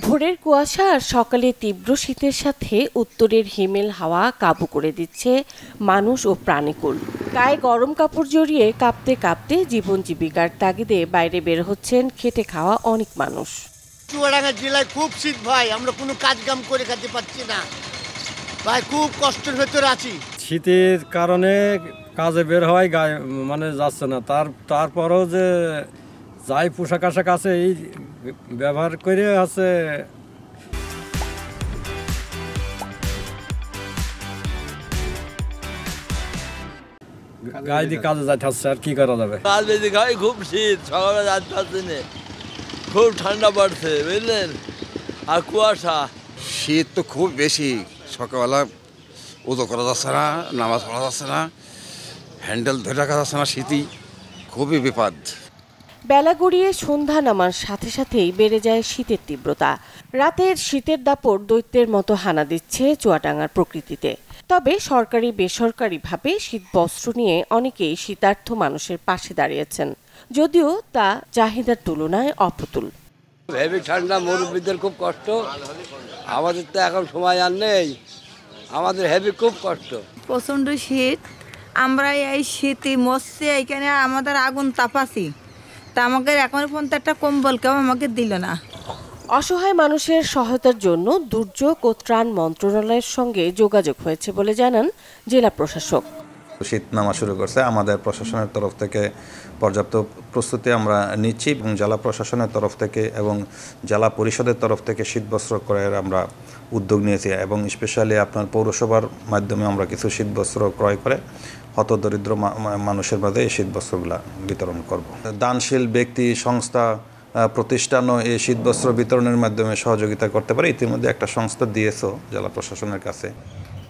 ভোরের কুয়াশা আর সকালে তীব্র শীতের সাথে উত্তরের হিমেল হাওয়া কাবু করে দিচ্ছে মানুষ ও প্রাণীকুল। গায়ে গরম কাপড় জড়িয়ে কাঁপতে কাঁপতে জীবন জীবিকার তাগিদে বাইরে বের হচ্ছেন খেটে খাওয়া অনেক মানুষ। চুয়াডাঙ্গা জেলায় খুব শীত ভাই, আমরা কোনো কাজ কাম করে খেতে পারছি না ভাই, খুব কষ্টের ভেতরে আছি। শীতের কারণে কাজে বের হওয়াই গায়ে যাচ্ছে না। তারপরও যে যাই পোশাক আশাক আছে এই ব্যবহার করে আছে। গায়ে দিয়ে কাজে যাইতে হচ্ছে, আর কি করা যাবে। কাজ বেশি খাই, খুব শীত, সকালে যাতে পারছি না, খুব ঠান্ডা পড়ছে বুঝলেন, আর কুয়াশা। শীত তো খুব বেশি, সকালবেলা উদো করা যাচ্ছে না, নামাজ পড়া যাচ্ছে না, হ্যান্ডেল ধরে রাখা যাচ্ছে না, শীতই খুবই বিপদ। বেলা গড়িয়ে সন্ধ্যা নামার সাথে সাথেই বেড়ে যায় শীতের তীব্রতা। রাতের শীতের দাপট দৈত্যের মতো হানা দিচ্ছে চুয়াডাঙ্গার প্রকৃতিতে। তবে সরকারি বেসরকারিভাবে শীত বস্ত্র নিয়ে অনেকেই শীতার্থ মানুষের পাশে দাঁড়িয়েছেন, যদিও তা চাহিদার তুলনায় অপ্রতুল। হেভি ঠান্ডা, মুরব্বীদের খুব কষ্ট, আমাদের তো এখন সময় আর নেই, আমাদের হেভি খুব কষ্ট। প্রচণ্ড শীত, আমরা এই শীতে মরছি, এইখানে আমাদের আগুন তাপাছি, তা আমাকে এখন পর্যন্ত একটা কম্বল কেউ আমাকে দিল না। অসহায় মানুষের সহায়তার জন্য দুর্যোগ ও ত্রাণ মন্ত্রণালয়ের সঙ্গে যোগাযোগ হয়েছে বলে জানান জেলা প্রশাসক। শীত নামা শুরু করছে, আমাদের প্রশাসনের তরফ থেকে পর্যাপ্ত প্রস্তুতি আমরা নিচ্ছি এবং জেলা প্রশাসনের তরফ থেকে এবং জেলা পরিষদের তরফ থেকে শীতবস্ত্র ক্রয়ের আমরা উদ্যোগ নিয়েছি এবং স্পেশালি আপনার পৌরসভার মাধ্যমে আমরা কিছু শীতবস্ত্র ক্রয় করে হতদরিদ্র মানুষের মধ্যে এই শীতবস্ত্রগুলা বিতরণ করব। দানশীল ব্যক্তি, সংস্থা, প্রতিষ্ঠানও এই শীতবস্ত্র বিতরণের মাধ্যমে সহযোগিতা করতে পারে। ইতিমধ্যে একটা সংস্থা দিয়েছে জেলা প্রশাসনের কাছে।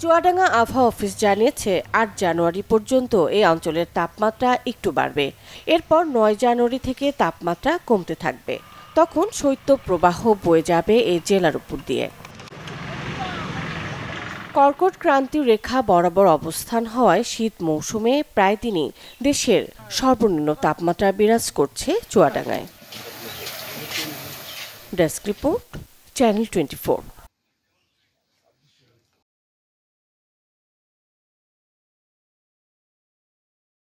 চুয়াডাঙ্গা আবহাওয়া অফিস জানিয়েছে ৮ জানুয়ারি পর্যন্ত এই অঞ্চলের তাপমাত্রা একটু বাড়বে। এরপর ৯ জানুয়ারি থেকে তাপমাত্রা কমতে থাকবে। তখন শৈত্যপ্রবাহ বয়ে যাবে এই জেলার উপর দিয়ে। কর্কট ক্রান্তীয় রেখা বরাবর অবস্থান হওয়ায় শীত মৌসুমে প্রায় দিনই দেশের সর্বনিম্ন তাপমাত্রা বিরাজ করছে চুয়াডাঙ্গায়। Desk report, channel 24।